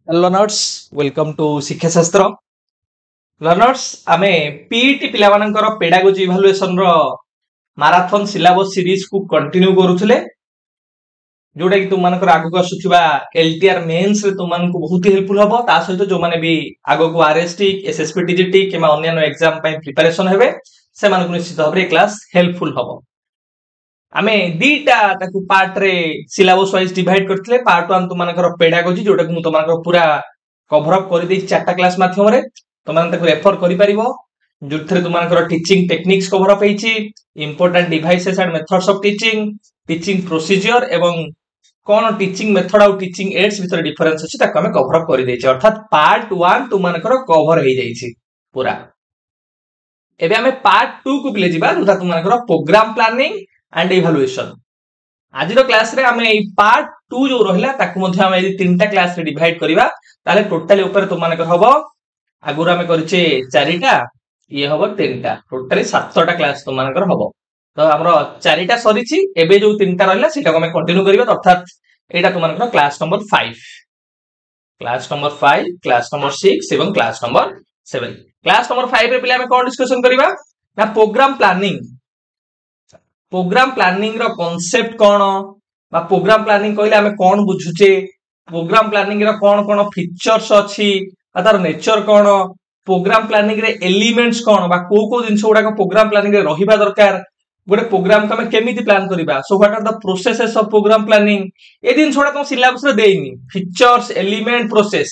Learners welcome to शिक्षा शास्त्र learners आमे पीटी पिला मानकर पेडागोजी इवैल्यूएशन रो मैराथन सिलेबस सीरीज को कंटिन्यू करूथले जोटा कि तुम मानकर आगु को आसुथिबा एलटीआर मेंस रे तुम मानक बहुत हेल्पफुल हबो ता सहित जो माने भी आगु को आरएसटी एसएसपी टीजीटी केमा अन्य एग्जाम पय प्रिपरेशन हेबे से मानक निश्चित भाबरे क्लास हेल्पफुल हबो आमे दीटा ताकू पार्ट रे सिलेबस वाइज डिवाइड करथले पार्ट 1 तुम मानकर पेडागोजी जोटा कि मु तुम मानकर पूरा कवर अप कर दै चारटा क्लास माध्यम रे तुम मान ताकू रेफर करि परिबो जोथरे तुम मानकर टीचिंग टेक्निक्स कवर अप हेची important devices and methods of teaching procedure एवं कोन टीचिंग मेथड और टीचिंग एड्स भीतर डिफरेंस अछि ताकू हमें कवर अप कर दै छी अर्थात पार्ट 1 तुम मानकर कवर हे जाई छी पूरा एबे हमें पार्ट 2 को पिले जिबा जोटा तुम मानकर प्रोग्राम प्लानिंग एंड इवैल्यूएशन आज क्लास रे हमें ई पार्ट 2 जो रहिला ताकू मध्ये हम यदि तीनटा क्लास रे डिवाइड करिबा ताले टोटली ऊपर तुम मानकर हबो आगुर हमें करिचे चारिटा ये हबो तीनटा टोटली 7टा क्लास तुम मानकर हबो तो हमरो चारिटा सरीची एबे जो तीनटा रहिला सेटा को हमें कंटिन्यू करिबा अर्थात एटा तुम मानकर क्लास नंबर 5 क्लास नंबर 6 एवं क्लास नंबर 7 क्लास नंबर 5 रे पिले हमें कोन डिस्कशन करिबा ना प्रोग्राम प्लानिंग रो कांसेप्ट कोन बा प्रोग्राम प्लानिंग कहले हमें कोन बुझुचे प्रोग्राम प्लानिंग रो कोन फीचर्स अछि तार नेचर कोन प्रोग्राम प्लानिंग रे एलिमेंट्स कोन बा को दिन गुडा को प्रोग्राम प्लानिंग रे रहिबा दरकार गोटे प्रोग्राम को हमें केमिति प्लान करिबा so what are the processes of programme planning ए दिन छोडा तो सिलेबस रे देइनी फीचर्स एलिमेंट प्रोसेस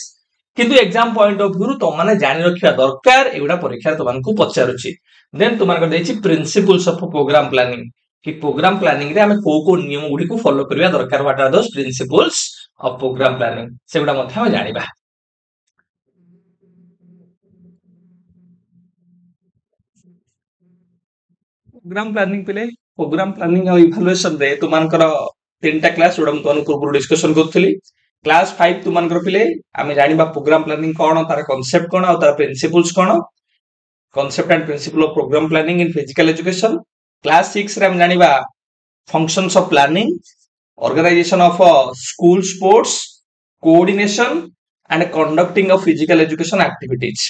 किंतु एग्जाम पॉइंट ऑफ व्यू तो माने जानि रखिया दरकार एगुडा परीक्षा तो मानकू पचारुची देन तुम मानकर देछि प्रिंसिपल्स ऑफ प्रोग्राम प्लानिंग कि प्रोग्राम प्लानिंग रे हमें को नियम गुडी को फॉलो करिया दरकार what are those principles of programme planning सेगुडा मध्ये हम जानिबा प्रोग्राम प्लानिंग पिले प्रोग्राम प्लानिंग और इवैल्यूएशन रे तुम मानकर तीनटा क्लास जोडम तो पूर्व डिस्कशन करथली क्लास 5 तुम मानकर पिले हमें जानिबा प्रोग्राम प्लानिंग कोन तार कांसेप्ट कोन और तार प्रिंसिपल्स कोन concept and principle of programme planning in physical education class 6 रे हम जानिबा functions of planning organisation of school sports coordination and conducting of physical education activities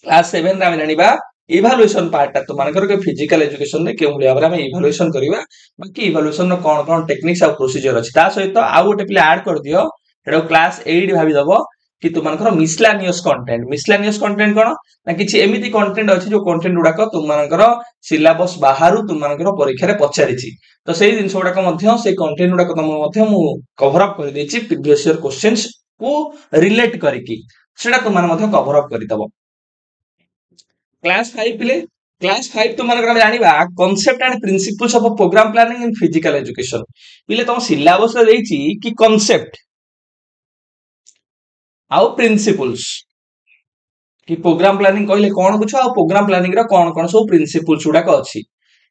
class 7 रे हम जानिबा इवैल्यूएशन पार्ट तो मानकर के फिजिकल एजुकेशन रे केउ लेवल हम इवैल्यूएशन करिवा बाकी इवैल्यूएशन नो कोन टेक्निक्स और प्रोसीजर अछि ता सहित आ गोटे प्ले ऐड कर दियो एडो क्लास 8 भाबी दबो कि तुम मानकर मिसलेनियस कंटेंट कोन ना किछि एमिति कंटेंट अछि जो कंटेंट गुडा को तुम मानकर सिलेबस बाहरु तुम मानकर परीक्षा रे पचारिछि तो सेही दिन गुडा को मध्य से कंटेंट गुडा को तुम मध्य मु कवर अप कर देछि प्रीवियस ईयर क्वेश्चंस को रिलेट करिकि सेटा तुम मान मध्य कवर अप करि दबो क्लास 5 पिले क्लास 5 तुम मानकर जानिबा concept and principles of programme planning in physical education पिले तुम सिलेबस रे देछि कि कांसेप्ट आउ प्रिंसिपल्स कि प्रोग्राम प्लानिंग कहले कोन बुझो आ प्रोग्राम प्लानिंग रा कोन सब प्रिंसिपल्स गुडा को अछि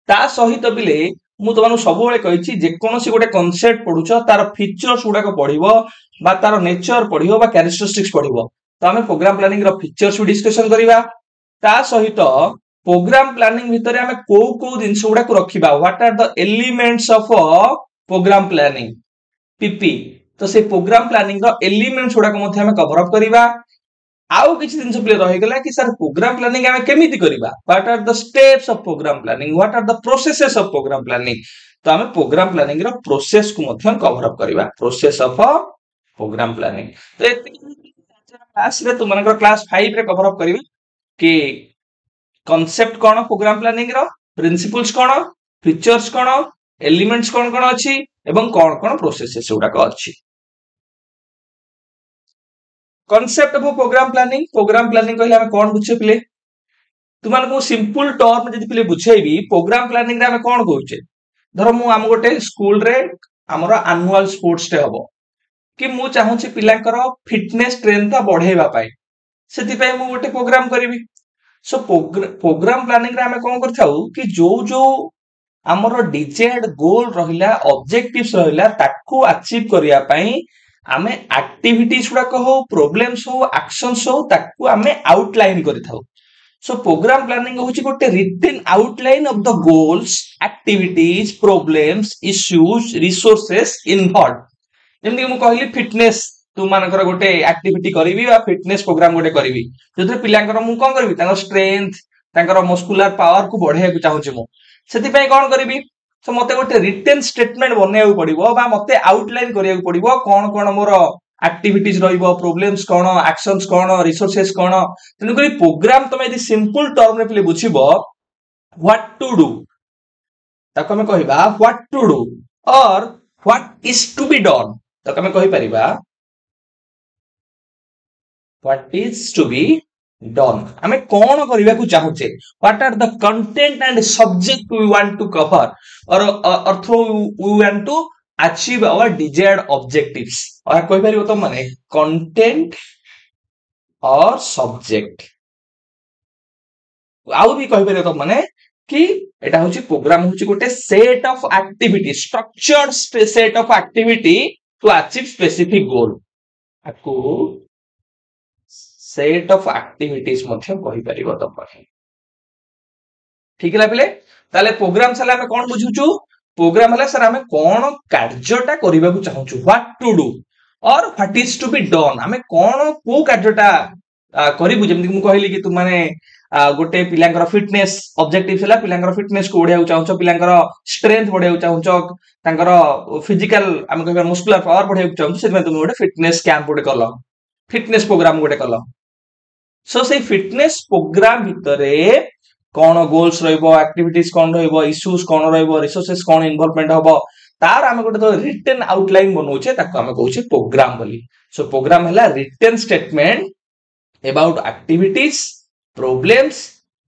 ता सहित पिले मु तमानु सब बेले कहिछि जे कोनोसी गोटे कांसेप्ट पढुछो तार फीचर्स गुडा को पढिबो बा तार नेचर पढिबो बा कैरेक्टरिस्टिक्स पढिबो तो हमें प्रोग्राम प्लानिंग रा फीचर्स भी डिस्कशन करिबा ता सहित प्रोग्राम प्लानिंग भितरे हमें को दिनस गुडा को रखिबा what are the elements of programme planning PP तो से प्रोग्राम प्लानिंग रो एलिमेंट्स गुडा को मध्ये हमें कवर अप करिबा आउ किछि दिन से रहि गेला कि सर प्रोग्राम प्लानिंग हमें केमिति करिबा what are the steps of programme planning what are the processes of programme planning तो हमें प्रोग्राम प्लानिंग रो प्रोसेस को मध्ये कवर अप करिबा प्रोसेस ऑफ प्रोग्राम प्लानिंग तो क्लास रे तुम मानकर क्लास 5 रे कवर अप करिबा कि कांसेप्ट कोन प्रोग्राम प्लानिंग रो प्रिंसिपल्स कोन फीचर्स कोन एलिमेंट्स कोन अछि एवं कोन प्रोसेसेस गुडा को अछि कांसेप्ट ऑफ प्रोग्राम प्लानिंग कहले हम कोन बुझे पिले तुमान को सिंपल टर्म जदि पिले बुझेबी प्रोग्राम प्लानिंग रे हम कोन कहउचे धर मु हम गोटे स्कूल रे हमरो एनुअल स्पोर्ट्स डे हबो कि मु चाहूची पिलांकर फिटनेस स्ट्रेंथ बढ़ेबा पाई सेति पय मु गोटे प्रोग्राम करिवि सो प्रोग्राम प्लानिंग रे हम कोन करथाउ कि जो हमरो डिजायर्ड गोल रहिला ऑब्जेक्टिव्स रहिला ताकू अचीव करिया पई आमे एक्टिविटीज गुडा को हो प्रॉब्लम्स हो एक्शंस हो ताकू आमे आउटलाइन करिथाउ सो प्रोग्राम प्लानिंग होची गोटे written outline of the goals activities problems issues resources involved जेमि मु कहली फिटनेस तुम मानकर गोटे एक्टिविटी करी फिटनेस प्रोग्राम गोटे करी जो पिलांकर मु कौन करी स्ट्रेंथ मस्कुलर पावर को बढ़ाई चाहूँ मुझे कौन करी तो मते गोटे रिटेन स्टेटमेंट बनवाक पड़ो मते आउटलाइन करिया पड़ो कौन कौन मोर एक्टिविटीज रहिबो प्रोब्लेम्स कौन एक्शंस कौन रिसोर्सेस कौन तेणुक प्रोग्राम तुम यदि सिंपल टर्म रे बुझब व्हाट टू डू ताको हमें कहबा व्हाट टू डू और what is to be done ताको हमें कहि परिबा what is to be done हमें कौन करबा को चाहूचे what are the content and subject we want to cover और through we want to achieve our desired objectives और कहि परिबो तो माने कंटेंट और सब्जेक्ट आउ भी कहि परिबो तो माने कि एटा होची प्रोग्राम होची गोटे set of activity structured set of activity to achieve specific goal आकु सेट ऑफ एक्टिविटीज मध्य कहि परिबो तो ठीक है पिले ताले प्रोग्राम साला हमें कोन बुझुचु प्रोग्राम हला सर हमें कोन कार्यटा करबा को चाहूचु व्हाट टू डू और what is to be done हमें कोन को कार्यटा करिबु जेमि मु कहली कि तुम माने गोटे पिलांकर फिटनेस ऑब्जेक्टिव हला पिलांकर फिटनेस को बढ़ाउ चाहूचो पिलांकर स्ट्रेंथ बढ़ाउ चाहूचो तांकर फिजिकल हम कहबा मस्कुलर पावर बढ़ाउ चाहूचो सेमे तुम गोटे फिटनेस कैंप गोटे करलो फिटनेस प्रोग्राम गोटे करलो सो से फिटनेस प्रोग्राम भितरे कौन गोल्स रहिबो एक्टिविटीज कौन रहिबो इश्यूज कौन रहिबो रिसोर्सेस कौन इन्वॉल्वमेंट हबो तार हम गोटे तो रिटन आउटलाइन बनौछे ताको हम कहूछे प्रोग्राम बोली सो प्रोग्राम हला written statement about activities problems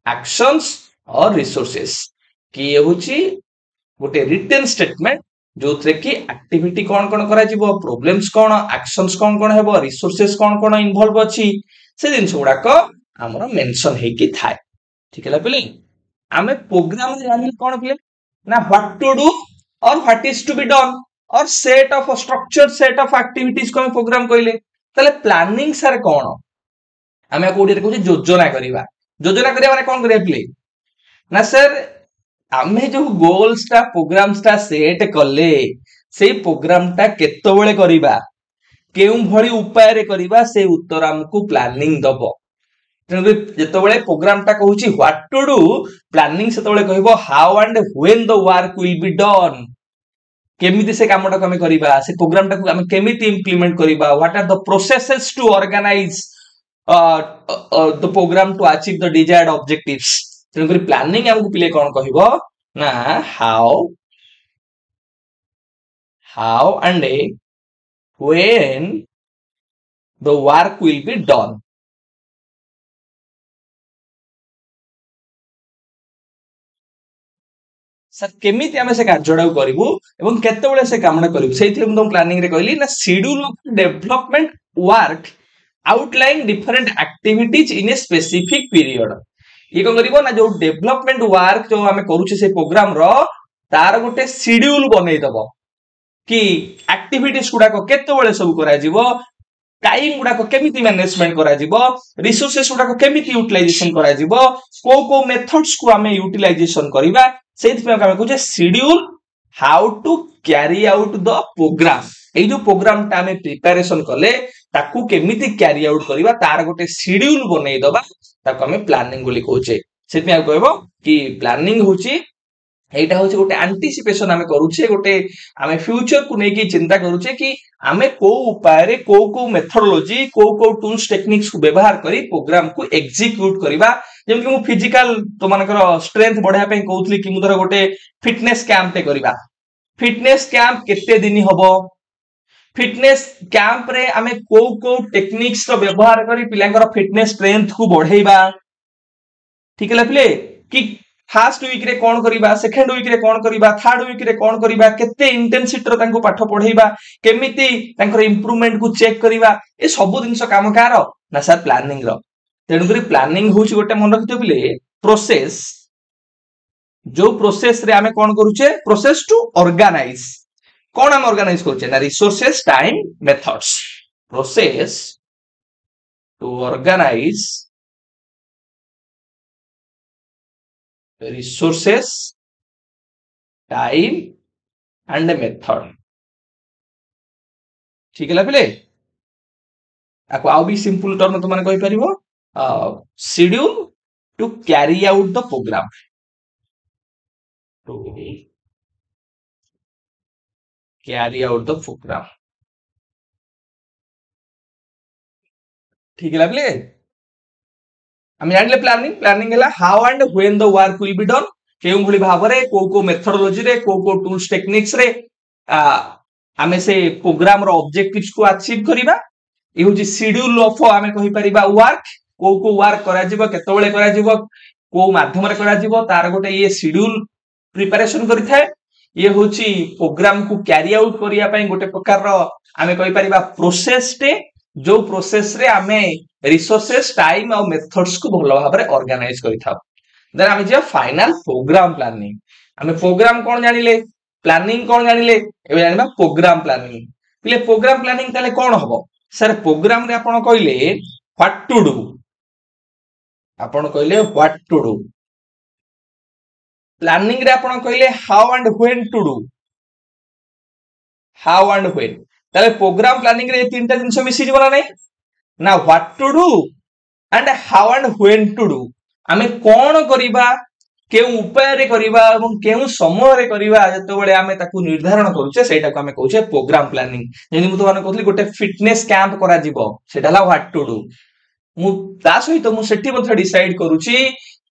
actions और रिसोर्सेस कि ये होची गोटे रिटन स्टेटमेंट जो थे कि एक्टिविटी कौन कौन करा जीवो प्रॉब्लम्स कौन एक्शंस कौन कौन हेबो रिसोर्सेस कौन कौन इन्वॉल्व अछि से जिंस गुडाक हमर मेंशन हेकी थाए ठीक है पिले आमे प्रोग्राम रे जानिल कोन पिले ना व्हाट टू डू और what is to be done और set of structure set of activities को प्रोग्राम कहले तले प्लानिंग सर कोन आमे कोडी रे कहू योजना करिया माने कोन करिया पिले ना सर आमे जो गोल्स ता प्रोग्राम्स ता सेट करले से प्रोग्राम ता केतो बेले करिबा केउ भली उपाय रे करिबा से उत्तर हमकु प्लानिंग दबो जेतबेले प्रोग्राम टा कहूची व्हाट टू डू प्लानिंग सेतबेले कहबो how and when the work will be done केमिति से कामटा को हमें करिबा से प्रोग्राम टा को हमें केमिति इंप्लीमेंट करिबा what are the processes to organise the programme to achieve the desired objectives तेनकरी प्लानिंग हमकु पिले कोन कहबो ना how and when the work will be done sir केमिति हमें से कार्यटा करिवु एवं केते बेले से कामना करिवु सेथि हम प्लानिंग रे कहली ना schedule of development work outline different activities in a specific period ये कोन करिवो ना जो डेवलपमेंट वर्क जो हमें करूचे से प्रोग्राम रो तार गोटे शेड्यूल बनै दबो कि एक्टिविटीज गुडा को केते बेले सब करा जीवो टाइम गुडा को केमिति मैनेजमेंट करा जीवो रिसोर्सेस गुडा को केमिति यूटिलाइजेशन करा जीवो को मेथड्स को हमें यूटिलाइजेशन करिबा सेथि पे हम कहूचे schedule how to carry out the programme ए जो प्रोग्राम ता हमें प्रिपरेशन करले ताकू केमिति कैरी आउट करिबा तार गोटे शेड्यूल बनै दबा ताकू हमें प्लानिंग बोली कहूचे सेथि पे कहबो कि प्लानिंग होची एटा होची गोटे एंटीसिपेशन हमें करूचे गोटे हमें फ्यूचर को नेकी चिंता करूचे कि हमें को उपाय रे को मेथोडोलॉजी को टूल्स टेक्निक्स को व्यवहार करी प्रोग्राम को एग्जीक्यूट करिबा जेम कि मु फिजिकल तो मानकर स्ट्रेंथ बढ़ाया पे कहउतली कि मु धर गोटे फिटनेस कैंप ते करिबा फिटनेस कैंप केते दिन हबो फिटनेस कैंप रे हमें को टेक्निक्स रो व्यवहार करी पिलांकर फिटनेस स्ट्रेंथ को बढ़ाइबा ठीक है पिले कि फर्स्ट वीक रे कोन करिबा सेकंड वीक रे कोन करिबा थर्ड वीक रे कोन करिबा केते इंटेंसिटी रो तांको पाठ पढाइबा केमिति तांकर इंप्रूवमेंट को चेक करिबा ए सब दिनस काम कार ना सर प्लानिंग रो तेणु करी प्लानिंग होची गोटे मन रखितो बिले प्रोसेस जो प्रोसेस रे हमें कोन करूचे प्रोसेस टू ऑर्गेनाइज कोन हम ऑर्गेनाइज करूचे ना resources time methods process to organise resources time and method ठीक है पिले आपको आउ भी सिंपल टर्म तो माने कहि परिबो schedule to carry out the programme to carry out the programme ठीक है लागले ଆମେ ଜାଣିଲେ ପ୍ଲାନିଂ ହେଲା how and when the work will be done କେଉଁ ଭଳି ଭାବରେ କୋଉ ମେଥଡୋଲୋଜି ରେ କୋଉ ଟୁଲ୍ସ ଟେକ୍ନିକ୍ସ ରେ ଆମେ ସେ ପ୍ରୋଗ୍ରାମ ର ଅବଜେକ୍ଟିଭ୍ସ କୁ ଆଚିଭ କରିବା ଏ ହଉଛି ସିଡ୍ୟୁଲ ଅଫ ଆମେ କହିପାରିବା ୱାର୍କ କୋଉ ୱାର୍କ କରାଯିବ କେତେବେଳେ କରାଯିବ କୋଉ ମାଧ୍ୟମରେ କରାଯିବ ତାର ଗୋଟେ ଇଏ ସିଡ୍ୟୁଲ ପ୍ରିପାରେସନ କରିଥାଏ ଇଏ ହଉଛି ପ୍ରୋଗ୍ରାମ କୁ କ୍ୟାରି ଆଉଟ କରିବା ପାଇଁ ଗୋଟେ ପ୍ରକାରର ଆମେ କହିପାରିବା ପ୍ରୋସେସ ଟେ जो प्रोसेस रे आमे रिसोर्सेस टाइम और मेथड्स को भलो भाबरे ऑर्गेनाइज करिथाउ देन आमे जे फाइनल प्रोग्राम प्लानिंग आमे प्रोग्राम कोन जानिले प्लानिंग कोन जानिले एबे जानिबा प्रोग्राम प्लानिंग पिले प्रोग्राम प्लानिंग ताले कोन हबो सर प्रोग्राम रे आपण कहिले व्हाट टू डू आपण कहिले व्हाट टू डू प्लानिंग रे आपण कहिले how and when to do how and when ताले प्रोग्राम प्लानिंग रे तीनटा जिंस मिसी जीवना नै ना what to do and how and when to do आमे कोन करिबा केउ उपाय रे करिबा एवं केउ समय रे करिबा जतो बेले आमे ताकू निर्धारण करूचे सेटा को आमे कहूचे प्रोग्राम प्लानिंग जेनि मु तो माने कहथली गोटे फिटनेस कैंप करा जीवो सेटा ला व्हाट टू डू मु ता सहित मु सेठी मथे डिसाइड करूची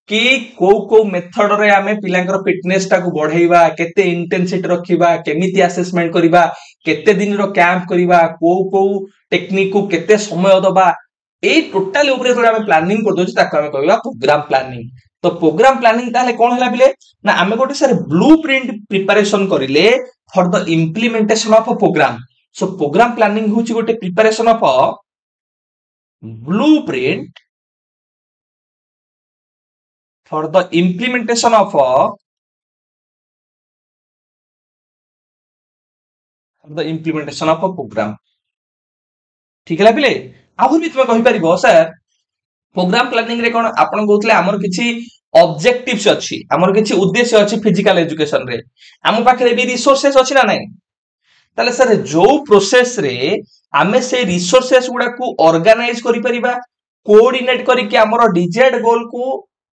कि को मेथड रे आमे पिलांकर फिटनेस टा को बढ़ाइबा केते इंटेंसिटी रखिबा केमिति असेसमेंट करिबा केते दिन रो कैंप करिबा को टेक्निक को केते समय दबा ए टोटल ऊपर जो आमे प्लानिंग कर दोची ताको आमे कहबा प्रोग्राम प्लानिंग तो प्रोग्राम प्लानिंग ताले कोन हला बिले ना आमे गोटे सर ब्लूप्रिंट प्रिपरेशन करिले for the implementation of a programme so programme planning होची गोटे preparation of blueprint for the implementation of a program ठीक है पिले आहुर भी तुम कहि परिबो सर प्रोग्राम प्लानिंग रे कोन आपण कहउतले हमर किछि ऑब्जेक्टिव्स अछि हमर किछि उद्देश्य अछि फिजिकल एजुकेशन रे हम पाखरे भी रिसोर्सेस अछि ना नै ताले सर जो प्रोसेस रे आमे से रिसोर्सेस गुडा को ऑर्गेनाइज करि परिबा कोऑर्डिनेट करि के हमर डिजायर्ड गोल को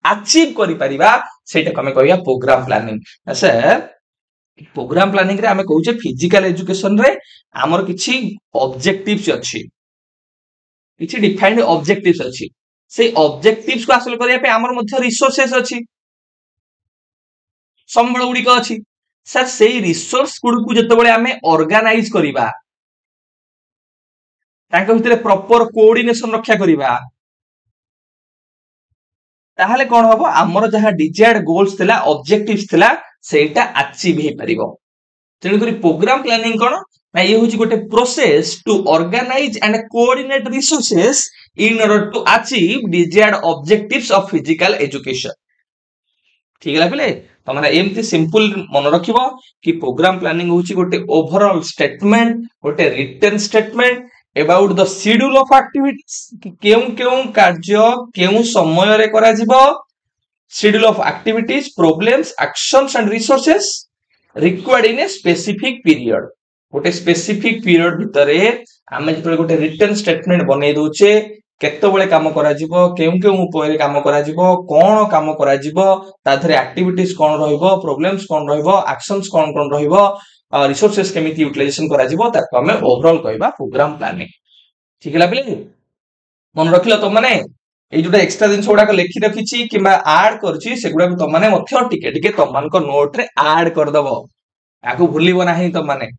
अचीव करि परिबा सेटा को हमें कहया programme planning sir programme planning रे हमें कहउचे फिजिकल एजुकेशन रे हमर किछि ऑब्जेक्टिव्स अछि किछि डिफाइंड ऑब्जेक्टिव्स अछि से ऑब्जेक्टिव्स को हासिल करिया पे हमर मध्य रिसोर्सेस अछि संबळ गुडी को अछि सर से रिसोर्स गुडी को जते बेले हमें ऑर्गेनाइज करिबा तांको भितरे प्रॉपर कोऑर्डिनेशन रक्षा करिबा ताहले कोन हबो हमर जहा डिजायर्ड गोल्स थिला ऑब्जेक्टिव्स थिला सेटा अचीव हे परिबो तेनु करी प्रोग्राम प्लानिंग कोन ना ये होची गोटे process to organise and coordinate resources in order to achieve desired objectives of physical education ठीक है पिले तो माने एमती सिंपल मन रखिबो कि प्रोग्राम प्लानिंग होची गोटे ओवरऑल स्टेटमेंट गोटे written statement about the schedule of activities कि केउ केउ कार्य केउ समय रे करा जिवो schedule of activities problems actions and resources required in a specific period गोटे स्पेसिफिक पीरियड भितरे आमे जतले गोटे रिटन स्टेटमेंट बनै दोचे केते बेले काम करा जिवो केउ केउ उपाय रे काम करा जिवो कोन काम करा जिवो ता धरे एक्टिविटीज कोन रहइबो प्रॉब्लम्स कोन रहइबो एक्शंस कोन कोन रहइबो रिसोर्सेस केमिति यूटिलाइजेशन करा जिवो ताको हमें ओवरऑल कहबा प्रोग्राम प्लानिंग ठीक है पिले मन रखिलो तो माने ए जोटा एक्स्ट्रा दिन सोडा को लेखि रखिछि किबा ऐड करछि सेगुडा को तो माने मथ्य टिके टिके तो मान को नोट रे ऐड कर दबो आको भूलिबो नाही तो माने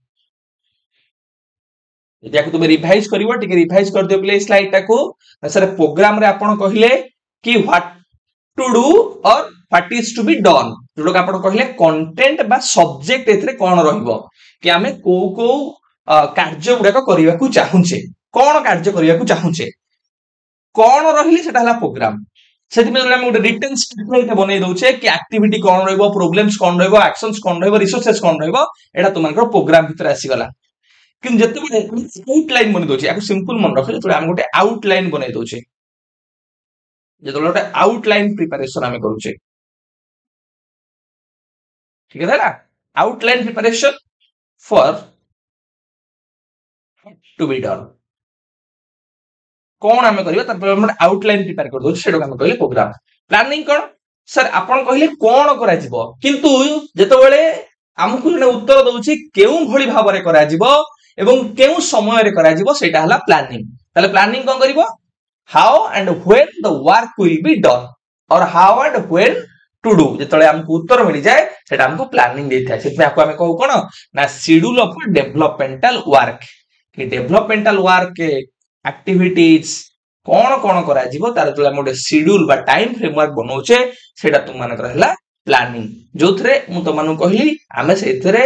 यदि आको तुमे रिवाइज करिवो टिके रिवाइज कर दियो प्ले स्लाइड टाको सर प्रोग्राम रे आपण कहिले कि व्हाट टू डू और what is to be done जोडो आपण कहिले कंटेंट बा सब्जेक्ट एथरे कोन रहइबो कि हमें को कार्य गुडा को करिवा को चाहुचे कोन कार्य करिवा को चाहुचे कोन रहिले सेटा हला प्रोग्राम सेति में हम गोटे रिटन स्टेटमेंट बनै दोचे कि एक्टिविटी कोन रहइबो प्रॉब्लम्स कोन रहइबो एक्शंस कोन रहइबो रिसोर्सेस कोन रहइबो एटा तुमनकर प्रोग्राम भीतर आसी गला कि जते बे आउटलाइन बनै दोचे आको सिंपल मन रखले तो हम गोटे आउटलाइन बनै दोचे जे गोटे आउटलाइन प्रिपरेशन हम करूचे ठीक है ना outline preparation for to be done कौन आम कर आउटलाइन प्रिपेयर कर दउछ सेटा हम कहले प्रोग्राम प्लानिंग कौन सर आपण कहले कौन करा जिवो किंतु जेतबेले हमकु जने उत्तर दउछि केउ भली भाबरे करा जिवो एवं केउ समय रे करा जिवो सेटा हला प्लानिंग ताले प्लानिंग कोन करिवो how and when the work will be done और how and when to do जेतबेले हमकु उत्तर मिल जाए सेटा हमकु प्लानिंग देथाय सेत में आपको हमें कहू कोन ना शेड्यूल ऑफ डेवलपमेंटल वर्क कि डेवलपमेंटल वर्क एक्टिविटीज कौन कौन करा जिवो तार जो हम शेड्यूल बा टाइम फ्रेमवर्क बनौछे सेटा तुम मानकर हला प्लानिंग जो थरे मु तो मानु कहली हमें सेथरे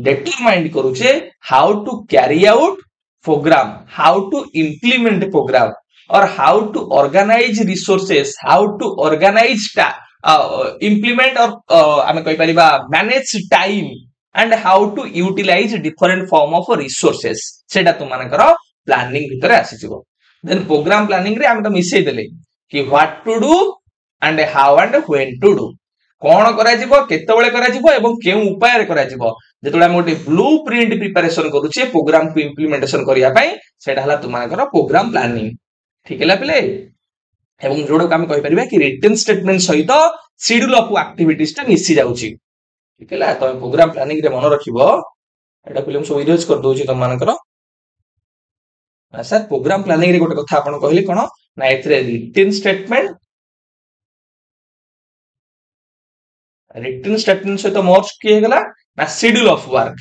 डिटरमाइन करूछे how to carry out programme how to implement programme और how to organise resources how to organise implement और हमें कहि परिबा manage time and how to utilise different form of resources सेटा तुम मानकर प्लानिंग भितर आसी जिवो देन प्रोग्राम प्लानिंग रे हम तो मिसै देले कि what to do and how and when to do कौन करा जिवो केतेबेले करा जिवो एवं केउ उपाय रे करा जिवो जेतोले हम गोटे ब्लूप्रिंट प्रिपरेशन करूछे प्रोग्राम को इंप्लीमेंटेशन करिया पई सेटा हला तुमानकर प्रोग्राम प्लानिंग ठीक हैला पिले एवं जोडो हम कहि परिबा कि रिटन स्टेटमेंट सहित शेड्यूल ऑफ एक्टिविटीज ता मिसि जाउची ठीक हैला तो प्रोग्राम प्लानिंग रे मन रखिबो एटा फिल्म सब इरेज कर दोची तुमानकर सर प्रोग्राम प्लानिंग रे गोटे कथा आपण कहले कोन ना एथरे रिटन स्टेटमेंट से तो मर्ज किए गला ना शेड्यूल ऑफ वर्क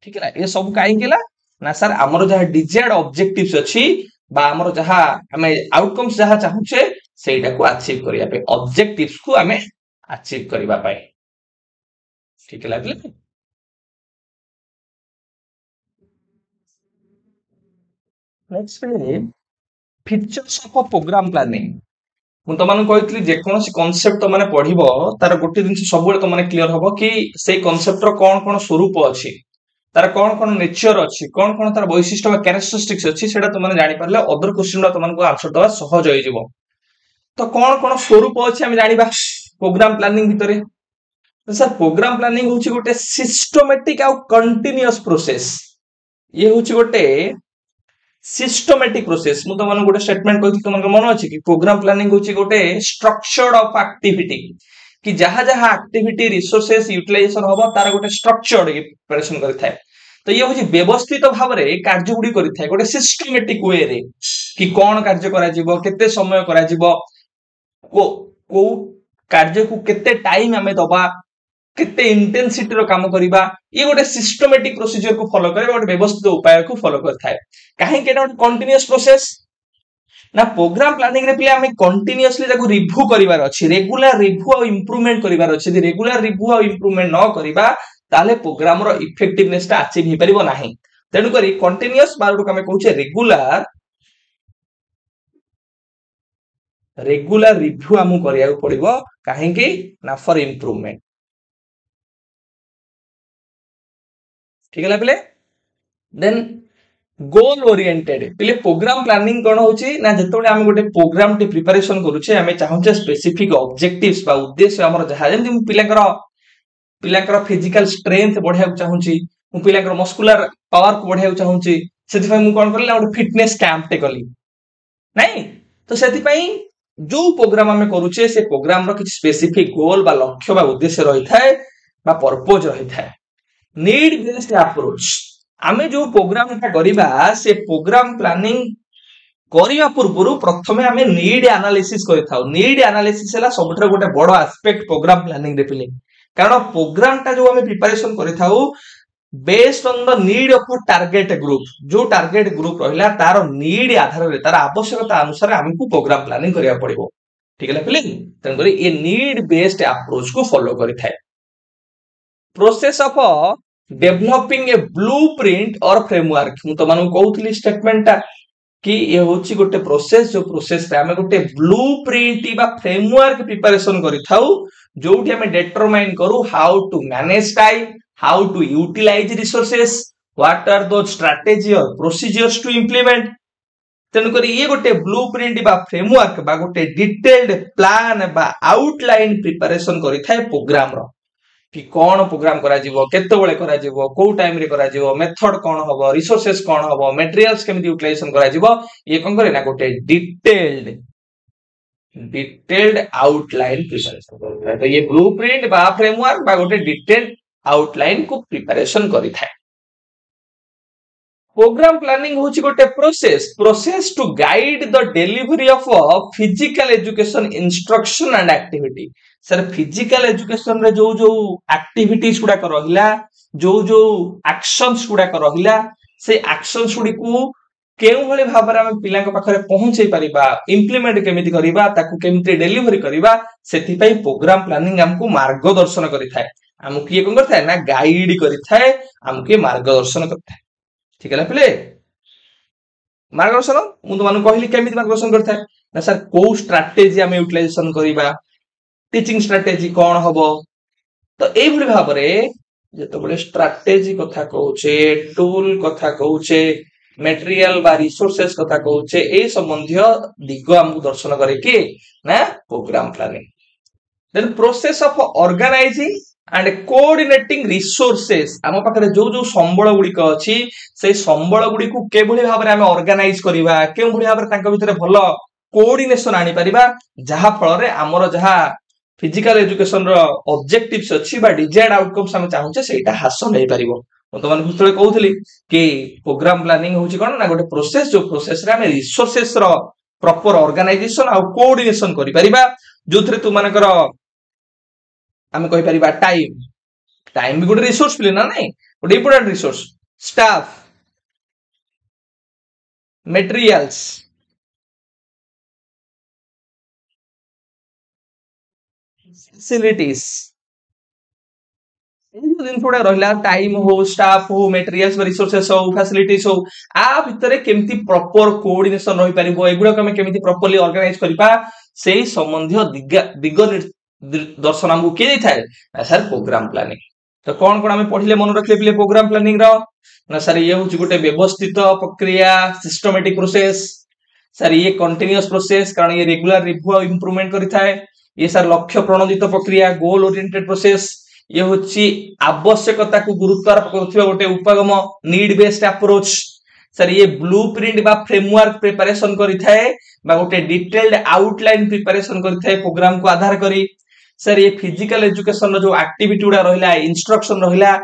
ठीक है ये सब काई केला ना सर हमरो जहा डिजायर्ड ऑब्जेक्टिव्स अछि बा हमरो जहा हमें आउटकम्स जहा चाहुचे सेटा को अचीव करिया पे ऑब्जेक्टिव्स को हमें अचीव करिवा पाए ठीक है लागले नेक्स्ट पे फीचर्स ऑफ प्रोग्राम प्लानिंग मु तो मान कहती जे कौन कॉन्सेप्ट तो माने पढ़िबो तार गोटे दिन सब तो माने क्लियर हबो कि से कॉन्सेप्ट रो कौन कौन स्वरूप अछि तार कौन कौन नेचर अछि कौन कौन तार वैशिष्ट्य बा कैरेक्टरिस्टिक्स अछि सेटा तो माने जानि परले अदर क्वेश्चन रा तो मान को आंसर दवा सहज होई जिवो तो कौन कौन स्वरूप अछि हम जानिबा प्रोग्राम प्लानिंग भितरे तो सर प्रोग्राम प्लानिंग होछि गोटे सिस्टमैटिक आ कंटीन्यूअस प्रोसेस ये होछि गोटे सिस्टमैटिक प्रोसेस मु तो मन गोटे स्टेटमेंट कहथि तुमन मन अछि कि प्रोग्राम प्लानिंग होछि गोटे स्ट्रक्चर्ड ऑफ एक्टिविटी कि जहा जहा एक्टिविटी रिसोर्सेस यूटिलाइजेशन होबो तार गोटे स्ट्रक्चर्ड प्रिपरेशन करि थाए तो ये होछि व्यवस्थित भाव रे कार्य गुडी करि थाए गोटे सिस्टमैटिक वे रे कि कोन कार्य करा जिवो केते समय करा जिवो को कार्य को केते टाइम हमें दबा केते इंटेंसिटी रो काम करिबा ये गोटे सिस्टमैटिक प्रोसीजर को फॉलो करे गोटे व्यवस्थित उपाय को फॉलो करथाय काहे केटा कंटीन्यूअस प्रोसेस ना प्रोग्राम प्लानिंग रे पिले हमें कंटीन्यूअसली जाको रिव्यू करिवार अछि रेगुलर रिव्यू और इंप्रूवमेंट करिवार अछि यदि रेगुलर रिव्यू और इंप्रूवमेंट न करिबा ताले प्रोग्राम रो इफेक्टिवनेस ता अचीव हि परिबो नाही तेनु करी कंटीन्यूअस बार को हमें कहूचे रेगुलर रिव्यू हमु करिया पड़िबो काहे कि ना फॉर इंप्रूवमेंट ठीक है पिले देन गोल ओरिएंटेड पिले प्रोग्राम प्लानिंग कोन होची ना जतोले हम गोटे प्रोग्राम टी प्रिपरेशन करूचे हमें चाहूचे स्पेसिफिक ऑब्जेक्टिव्स बा उद्देश्य हमर जहा जेम पिलाकर फिजिकल स्ट्रेंथ बढ़िया चाहूची मु पिलाकर मस्कुलर पावर को बढ़िया चाहूची सेति पई मु कोन करले गोटे फिटनेस कैंप टे कली नहीं तो सेति पई जो प्रोग्राम हमें करूचे से प्रोग्राम रो किछ स्पेसिफिक गोल बा लक्ष्य बा उद्देश्य रही थाए बा पर्पस रही थाए नीड बेस्ड अप्रोच आमे जो प्रोग्राम ता करिबा से प्रोग्राम प्लानिंग करिया पूर्व प्रथमे हमें नीड एनालिसिस करि थाउ नीड एनालिसिस हला सबठर गोटे बड़ एस्पेक्ट प्रोग्राम प्लानिंग रे पिले कारण प्रोग्राम ता जो हमें प्रिपरेशन करि थाउ based on the need of target group जो टारगेट ग्रुप रहिला तार नीड आधार रे तार आवश्यकता अनुसार हमकु प्रोग्राम प्लानिंग करिया पड़िबो ठीक है पिले तन करी ए नीड बेस्ड अप्रोच को फॉलो करि थाए process of developing a blueprint और फ्रेमवर्क मु तो मानु कहउथली स्टेटमेंट ता कि ये होची गोटे प्रोसेस जो प्रोसेस रे हमें गोटे ब्लूप्रिंट बा फ्रेमवर्क प्रिपरेशन करि थाउ जोठी हमें डिटरमाइन करू how to manage time how to utilise resources what are two strategy और प्रोसीजर्स टू इंप्लीमेंट तेनु करी ये गोटे ब्लूप्रिंट बा फ्रेमवर्क बा गोटे डिटेल्ड प्लान बा आउटलाइन प्रिपरेशन करि थाए प्रोग्राम रो कि कौन प्रोग्राम करा जीवो केतेबेले करा जीवो को टाइम रे करा जीवो मेथड कौन हबो रिसोर्सेस कौन हबो मटेरियल्स केमिति यूटिलाइजेशन करा जीवो ये कौन करे ना गोटे डिटेल्ड आउटलाइन प्रिपरेशन करता है तो ये ब्लूप्रिंट बा फ्रेमवर्क बा गोटे डिटेल्ड आउटलाइन को प्रिपरेशन करि थाए प्रोग्राम प्लानिंग होची गोटे process to guide the delivery of physical education instruction and activity सर फिजिकल एजुकेशन रे जो जो एक्टिविटीज गुडा रहिला जो जो एक्शंस गुडा रहिला से एक्शंस गुडी को केउ भली भाबरे हम पिला के पाखरे पहुंचै परिबा इंप्लीमेंट केमिति करिबा ताकू केमिति डिलीवरी करिबा सेति पई प्रोग्राम प्लानिंग हमको मार्गदर्शन करिथाय हमको ये कोन करथाय ना गाइड करिथाय हमके मार्गदर्शन करथाय ठीक है पिले मार्गदर्शन मु तो मानु कहली केमिति मार्गदर्शन करथाय ना सर को स्ट्रेटजी हम यूटिलाइजेशन करिबा टीचिंग स्ट्रेटजी कौन हबो तो एई भली भाबरे जेतो बळे स्ट्रेटजी कथा कहूचे टूल कथा कहूचे मटेरियल बा रिसोर्सेस कथा कहूचे ए संबंधी दिग हमको दर्शन करे कि ना program planning then process of organising and coordinating resources हम पाखरे जो जो संबळ गुडी को अछि से संबळ गुडी को केबोली भाबरे हम ऑर्गेनाइज करिबा केबोली भाबरे तांका भितरे भलो कोऑर्डिनेशन आनी परिबा जहा फल रे हमर जहा फिजिकल एजुकेशन रो ऑब्जेक्टिव्स अछि बा डिजायर्ड आउटकम्स हम चाहूचे सेटा हासिल नै परिबो तो मन भुतले कहउथली कि प्रोग्राम प्लानिंग होची कोन ना गोटे प्रोसेस जो प्रोसेस रे हम रिसोर्सेस रो प्रॉपर ऑर्गेनाइजेशन आ कोऑर्डिनेशन करि परिबा जोथरे तू मानकर हम कहि परिबा टाइम भी गोटे रिसोर्स प्ले ना नहीं गोटे important resource staff materials facilities दिन थोड़ा रहिला टाइम हो स्टाफ हो मटेरियल्स रिसोर्सेस हो फैसिलिटीज हो आ भितरे केमती प्रॉपर कोऑर्डिनेशन रहि परिबो एगुडा हम केमती प्रॉपर्ली ऑर्गेनाइज करिपा सेही संबंधी दिग दर्शन हमको के देथाय ना सर प्रोग्राम प्लानिंग तो कौन कौन हमें पढ़िले मन रखले पिले प्रोग्राम प्लानिंग रो ना सर ये होची गोटे व्यवस्थित प्रक्रिया सिस्टमैटिक प्रोसेस सर ये कंटीन्यूअस प्रोसेस कारण ये रेगुलर रिव्यू और इंप्रूवमेंट करिथाय ये सर लक्ष्य प्रणोदित प्रक्रिया गोल ओरिएंटेड प्रोसेस ये होची आवश्यकता को गुरुत्व आरोप करथिबा गोटे उपगम नीड बेस्ड अप्रोच सर ये ब्लूप्रिंट बा फ्रेमवर्क प्रिपरेशन करिथाय बा गोटे डिटेल्ड आउटलाइन प्रिपरेशन करिथाय प्रोग्राम को आधार करी सर ये फिजिकल एजुकेशन रो जो एक्टिविटी उडा रहिला इंस्ट्रक्शन रहिला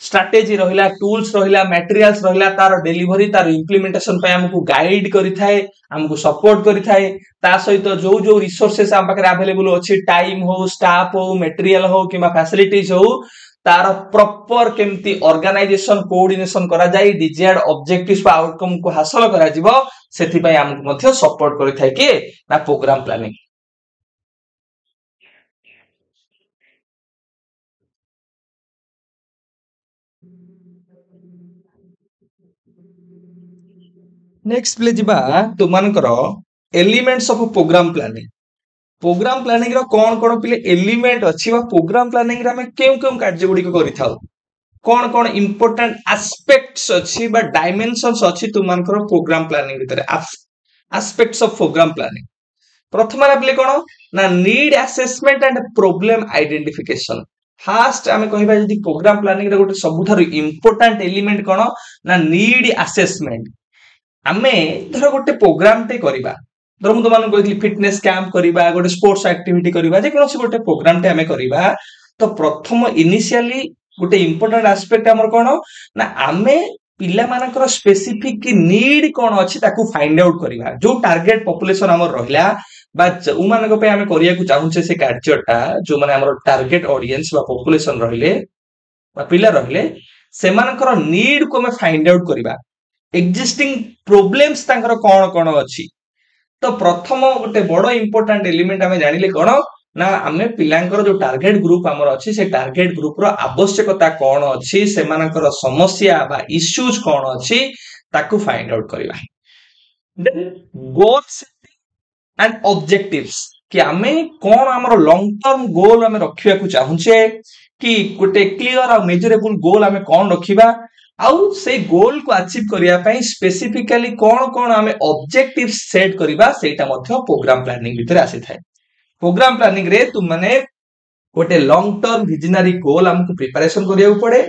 स्ट्रेटजी रहिला टूल्स रहिला मटेरियल्स रहिला तार डिलीवरी तार इंप्लीमेंटेशन पे हमको गाइड करिथाय हमको सपोर्ट करिथाय ता सहित जो जो रिसोर्सेस हम पाखरे अवेलेबल अछि टाइम हो स्टाफ हो मटेरियल हो किबा फैसिलिटीज हो तार प्रॉपर केमती ऑर्गेनाइजेशन कोऑर्डिनेशन करा जाई डिजायर्ड ऑब्जेक्टिव्स बा आउटकम को हासिल करा जिवो सेति पय हमको मध्य सपोर्ट करिथाय कि ना प्रोग्राम प्लानिंग नेक्स्ट प्ले जिबा तुमानकर एलिमेंट्स ऑफ प्रोग्राम प्लानिंग रो कोन कोन पिले एलिमेंट अछि बा प्रोग्राम प्लानिंग रे हम केउ केउ कार्य गुडी को करिथाउ कोन कोन इंपोर्टेंट एस्पेक्ट्स अछि बा डायमेंशंस अछि तुमानकर प्रोग्राम प्लानिंग भीतर एस्पेक्ट्स ऑफ प्रोग्राम प्लानिंग प्रथम पिले कोन ना need assessment and problem identification fast आमे कहिबा जदी प्रोग्राम प्लानिंग रे गोटे सबुठार इंपोर्टेंट एलिमेंट कोन ना नीड असेसमेंट आमे धर गोटे प्रोग्राम टे करिबा धर मु तो मान कहली फिटनेस कैंप करिबा गोटे स्पोर्ट्स एक्टिविटी करिबा जे कोनोसी गोटे प्रोग्राम टे आमे करिबा तो प्रथम इनिशियली गोटे इंपोर्टेंट एस्पेक्ट हमर कोन ना आमे पिला मानकर स्पेसिफिक नीड कोन अछि ताकू फाइंड आउट करिबा जो टारगेट पॉपुलेशन हमर रहिला बा उ मानक पे आमे करिया को चाहूचे से कार्यटा जो माने हमर टारगेट ऑडियंस बा पॉपुलेशन रहिले बा पिला रहिले से मानकर नीड को हमें फाइंड आउट करिबा एक्जिस्टिंग प्रॉब्लम्स तांकर कोन कोन अछि तो प्रथम गोटे बड़ इंपोर्टेंट एलिमेंट हमें जानिले कोन ना हमें पिलांकर जो टारगेट ग्रुप हमर अछि से टारगेट ग्रुप रो आवश्यकता कोन अछि से मानकर समस्या बा इश्यूज कोन अछि ताकू फाइंड आउट करिबा देन गोल्स एंड ऑब्जेक्टिव्स कि हमें कोन हमर लॉन्ग टर्म गोल हमें रखिया को चाहूचे कि गोटे क्लियर और मेजरेबल गोल हमें कोन रखिबा आउ से गोल को अचीव करिया पई स्पेसिफिकली कोन कोन हमें ऑब्जेक्टिव सेट करिबा सेटा मध्य प्रोग्राम प्लानिंग भीतर आसी थाए प्रोग्राम प्लानिंग रे तुम माने गोटे लॉन्ग टर्म विजनरी गोल हमको प्रिपरेशन करिया पड़े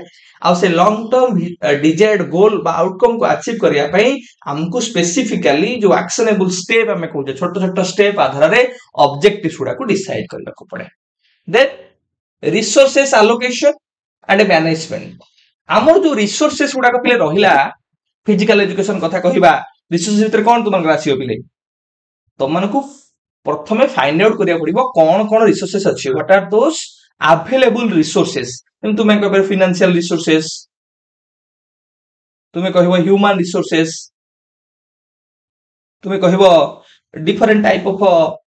आ से लॉन्ग टर्म डिजायर्ड गोल बा आउटकम को अचीव करिया पई हमको स्पेसिफिकली जो एक्शनेबल स्टेप हमें कहूजे छोट छोट स्टेप आधार रे ऑब्जेक्टिव्स गुडा को डिसाइड करबा को पड़े then resources allocation and management हमर जो रिसोर्सेस गुडा को पिले रहिला फिजिकल एजुकेशन कथा कहिबा रिसोर्सेस भीतर कोन तुमन राशियो पिले तुमन को प्रथमे फाइंड आउट करिया पड़िबो कोन कोन रिसोर्सेस अछि what are those available resources तुमे कहबे फाइनेंशियल रिसोर्सेस तुमे कहबो ह्यूमन रिसोर्सेस तुमे कहबो different type of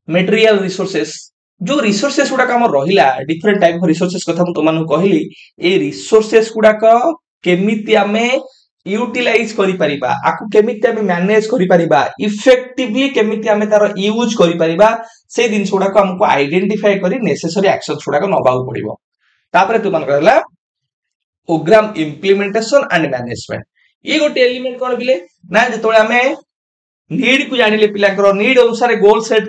material resources जो रिसोर्सेस गुडा हम रहिला डिफरेंट टाइप ऑफ रिसोर्सेस कथा हम तुमन कहिली ए रिसोर्सेस गुडा को केमिति हमें यूटिलाइज करि परिबा आकु केमिति हमें मैनेज करि परिबा इफेक्टिवली केमिति हमें तार यूज करि परिबा से दिन गुडा को हमको आइडेंटिफाई करी नेसेसरी एक्शंस गुडा को नबाउ पड़िबो तापरे तुमन कहला प्रोग्राम इंप्लीमेंटेशन एंड मैनेजमेंट ये गोटे एलिमेंट कोन बिले ना जतोळे हमें नीड को जानिले पिलाकर नीड अनुसार गोल सेट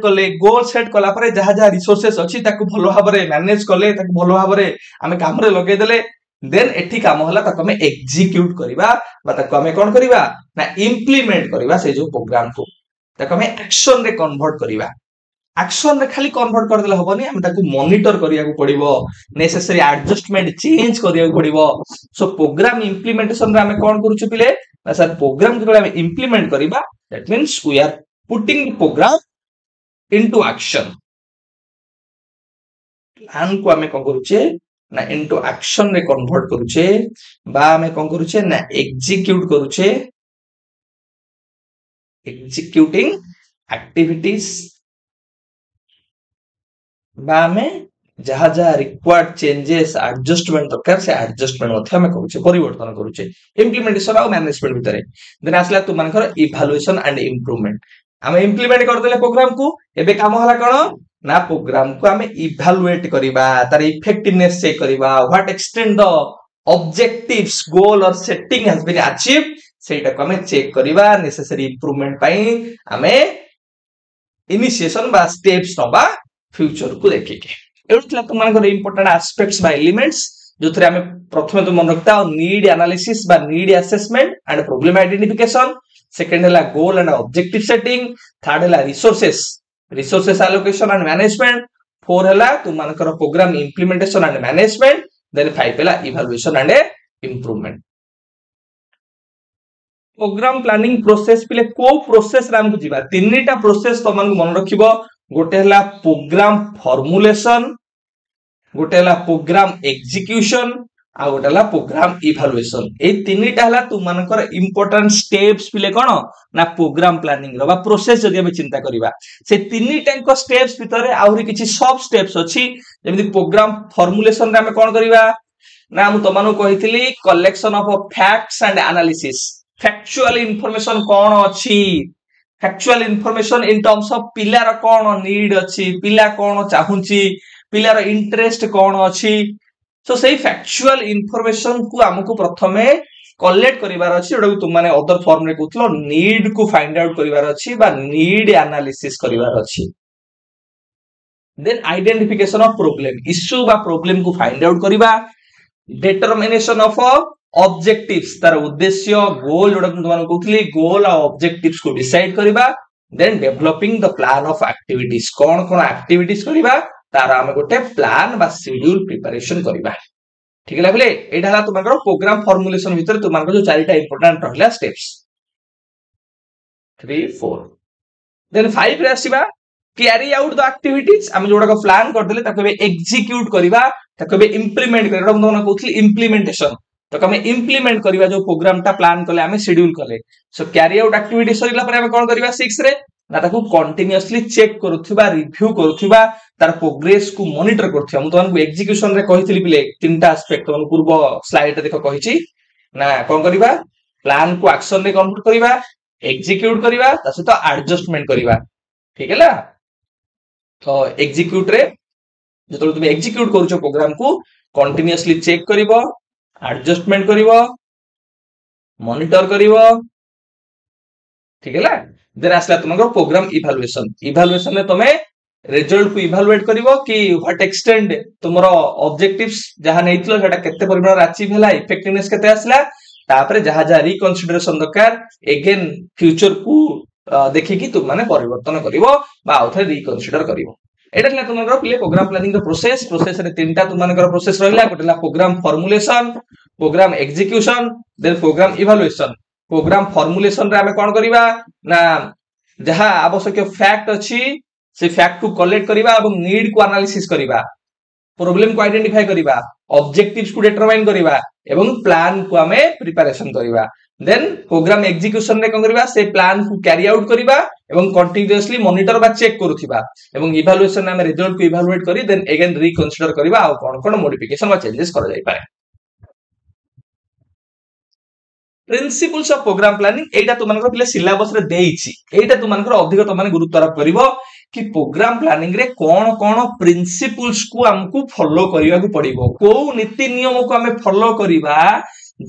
कला परे जहा जहा रिसोर्सेस अछि ताकू भलो भाबरे मैनेज कले ताकू भलो भाबरे हमें काम रे लगे देले देन एठी काम होला ताकू हमें एग्जीक्यूट करिबा बा ताकू हमें कोन करिबा ना इंप्लीमेंट करिबा से जो प्रोग्राम को ताकू हमें एक्शन रे कन्वर्ट करिबा एक्शन रे खाली कन्वर्ट कर देला होबनी हमें ताकू मॉनिटर करिया को पड़िबो नेसेसरी एडजस्टमेंट चेंज करिया को पड़िबो सो प्रोग्राम इंप्लीमेंटेशन रे हमें कोन करूछु पिले ना सर प्रोग्राम जो हमें इंप्लीमेंट करिबा that means we are putting the program into action plan को हमें कोन करूचे ना इनटू एक्शन रे कन्वर्ट करूचे बा हमें कोन करूचे ना एग्जीक्यूट करूचे एग्जीक्यूटिंग एक्टिविटीज बा हमें जहा जहा रिक्वायर्ड चेंजेस एडजस्टमेंट दरकार से एडजस्टमेंट मथे हमें करूचे परिवर्तन करूचे इंप्लीमेंटेशन और मैनेजमेंट भीतर देन आसला तु मानकर इवैल्यूएशन एंड इंप्रूवमेंट हमें इंप्लीमेंट कर देले प्रोग्राम को एबे काम होला कोन ना प्रोग्राम को हमें इवैल्यूएट करिबा तार इफेक्टिवनेस चेक करिबा व्हाट एक्सटेंड द ऑब्जेक्टिव्स गोल और सेटिंग हैज बीन अचीव सेटा को हमें चेक करिबा नेसेसरी इंप्रूवमेंट पई हमें इनिशिएशन बा स्टेप्स नबा फ्यूचर को देखिके एउतला तुमनकर इंपोर्टेंट एस्पेक्ट्स बा एलिमेंट्स जो थरे हमें प्रथमे तो मन रखता नीड एनालिसिस बा need assessment and problem identification second हला goal and objective setting third हला resources allocation and management four हला तुमनकर programme implementation and management then five हला evaluation and improvement programme planning process पिले को प्रोसेस रे हमकु जीवा तीनटा प्रोसेस तुमन मन रखिबो गोटे हला प्रोग्राम फॉर्मुलेशन गोटे हला प्रोग्राम एग्जीक्यूशन आ गोटे हला प्रोग्राम इवैल्यूएशन ए तीनटा हला तुमनकर इंपोर्टेंट स्टेप्स पिले कोन ना प्रोग्राम प्लानिंग रो बा प्रोसेस जदि हम चिंता करिबा से तीनटा को स्टेप्स भीतर आउरी किछि सब स्टेप्स अछि जेमि प्रोग्राम फॉर्मुलेशन रे हम कोन करिबा ना हम तमनु कहितली collection of facts and analysis factual information कोन अछि factual information in terms of पिलार कोन नीड अछि पिला कोन चाहुची पिलार इंटरेस्ट कोन अछि सो सेही फैक्चुअल इंफॉर्मेशन को हमकु प्रथमे कलेक्ट करिवार अछि ओडा तुम माने अदर फॉर्म रे कहथलो नीड को फाइंड आउट करिवार अछि बा नीड एनालिसिस करिवार अछि then identification of problem issue बा प्रॉब्लम को फाइंड आउट करिवा डिटरमिनेशन ऑफ ऑब्जेक्टिव्स तार उद्देश्य गोल जोडा तुमन कहथली गोल आ ऑब्जेक्टिव्स को डिसाइड करिवा then developing the plan of activities कोन कोन एक्टिविटीज करिवा तार हम गोटे प्लान बा शेड्यूल प्रिपरेशन करिवा ठीक है लागले एटा हला तुमनकर प्रोग्राम फॉर्मुलेशन भीतर तुमनकर जो चारिटा इंपोर्टेंट रहला स्टेप्स 3 4 देन 5 रे आसीबा कैरी आउट द एक्टिविटीज हम जोडा को प्लान कर देले ताकबे एग्जीक्यूट करिवा ताकबे इंप्लीमेंट करिवा हम दोना कहथली इंप्लीमेंटेशन तो हमें इंप्लीमेंट करिवा जो प्रोग्राम ता प्लान कले हमें शेड्यूल कले सो कैरी आउट एक्टिविटी सरिला पर हम कोन करिवा 6 रे ना ताकू कंटीन्यूअसली चेक करूथिबा रिव्यू करूथिबा तार प्रोग्रेस को मॉनिटर करथिबा हम तमन को एग्जीक्यूशन रे कहितली पिले तीनटा एस्पेक्ट तमन पूर्व स्लाइड रे देखो कहिची ना कोन करिवा प्लान को एक्शन रे कन्वर्ट करिवा एग्जीक्यूट करिवा तासे तो एडजस्टमेंट करिवा ठीक है ला तो एग्जीक्यूट रे जतो तुम एग्जीक्यूट करूछो प्रोग्राम को कंटीन्यूअसली चेक करिवो एडजस्टमेंट करिवो मॉनिटर करिवो ठीक है ला देन आसला तुमको प्रोग्राम इवैल्यूएशन रे तमे रिजल्ट को इभालुएट करिवो कि व्हाट एक्सटेंड तुमरो ऑब्जेक्टिव्स जहां नैतिलो सेटा केते परिमाण अचीव हैला इफेक्टिवनेस केते आसला तापरे जहां जहां रिकन्सिडरेशन दरकार अगेन फ्यूचर को देखि कि तुम माने परिवर्तन करिवो बा आउथे रिकन्सिडर करिवो एटा ला तुमरो पिले प्रोग्राम प्लानिंग रो प्रोसेस रे तीनटा तुम मानकर प्रोसेस रहिला गोटेला programme formulation programme execution then programme evaluation programme formulation रे हमें कोन करिवा ना जहां आवश्यक फैक्ट अछि से फैक्ट को कलेक्ट करिवा एवं नीड को एनालिसिस करिवा प्रॉब्लम को आइडेंटिफाई करिवा ऑब्जेक्टिव्स को डिटरमाइन करिवा एवं प्लान को हमें प्रिपरेशन करिवा देन प्रोग्राम एग्जीक्यूशन रे कोन करिवा से प्लान को कैरी आउट करिवा एवं कंटीन्यूअसली मॉनिटर बा चेक करूथिबा एवं इवैल्यूएशन में रिजल्ट को इवैल्यूएट करी देन अगेन रिकन्सिडर करिवा आ कोन कोन मॉडिफिकेशन बा चेंजेस कर जाई पारे प्रिंसिपल्स ऑफ प्रोग्राम प्लानिंग एटा तुमनकर पिले सिलेबस रे देइछि एटा तुमनकर अधिक तमाने गुरुत्व आरोप करिवो कि प्रोग्राम प्लानिंग रे कोन कोन प्रिंसिपल्स को हमकु फॉलो करिवा को पड़िबो को नीति नियम को हमें फॉलो करिवा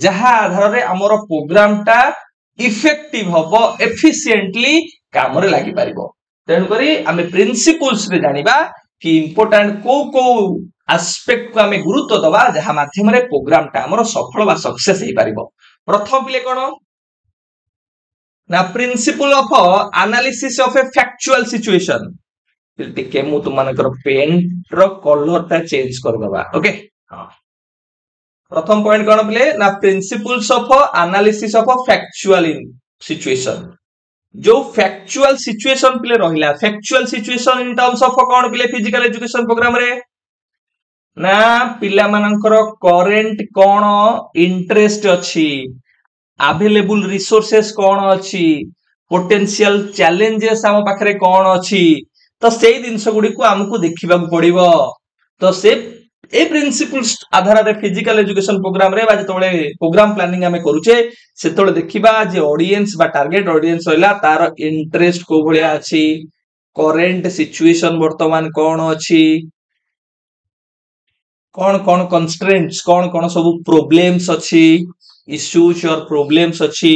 जहां आधार रे हमर प्रोग्राम टा इफेक्टिव होबो एफिशिएंटली काम रे लागि परिबो तेन करी हमें प्रिंसिपल्स रे जानिबा कि इंपोर्टेंट को एस्पेक्ट को हमें गुरुत्व दबा जहां माध्यम रे प्रोग्राम टा हमर सफल बा सक्सेस हे परिबो प्रथम पिले कोन ना principal of analysis of A factual situation टिके मु तुम मानकर पेन रो कलर ता चेंज कर दबा ओके हां प्रथम पॉइंट कोन पिले ना principles of analysis of factual in situation जो फैक्चुअल सिचुएशन पिले रहिला factual situation in terms of cone पिले फिजिकल एजुकेशन प्रोग्राम रे ना पिला मानकर करेंट कोन इंटरेस्ट अछि अवेलेबल रिसोर्सेस कोन अछि पोटेंशियल चैलेंजेस हम पाखरे कोन अछि तो सेही दिनस गुडी को हमकु देखिबा पड़िबो तो से ए प्रिंसिपल्स आधार रे फिजिकल एजुकेशन प्रोग्राम रे बा जतोले प्रोग्राम प्लानिंग हमें करूचे सेतोले देखिबा जे ऑडियंस बा टारगेट ऑडियंस होइला तार इंटरेस्ट को भलिया अछि करेंट सिचुएशन वर्तमान कोन अछि कौन कौन कंस्ट्रेंट्स कौन कौन सब प्रॉब्लम्स अछि इश्यूज और प्रॉब्लम्स अछि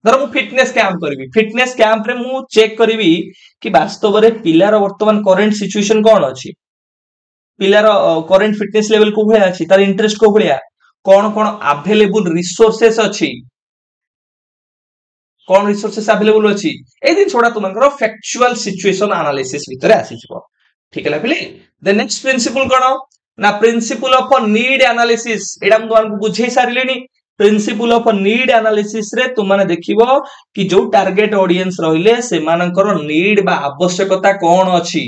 धर मु फिटनेस कैंप करबी फिटनेस कैंप रे मु चेक करबी कि वास्तव रे पिलार वर्तमान करंट सिचुएशन कोन अछि पिलार करंट फिटनेस लेवल को भलिया अछि तार इंटरेस्ट को भलिया कौन कौन अवेलेबल रिसोर्सेस अछि कौन रिसोर्सेस अवेलेबल अछि ए दिन छोड़ा तुमनकर फैक्चुअल सिचुएशन एनालिसिस भीतर आसी छिबो ठीक है पिले द नेक्स्ट प्रिंसिपल कोन ना प्रिंसिपल ऑफ नीड एनालिसिस एडा हम तुमन को बुझे सारिलेनी प्रिंसिपल ऑफ नीड एनालिसिस रे तुम माने देखिबो कि जो टारगेट ऑडियंस रहिले से मानकर नीड बा आवश्यकता कोन अछि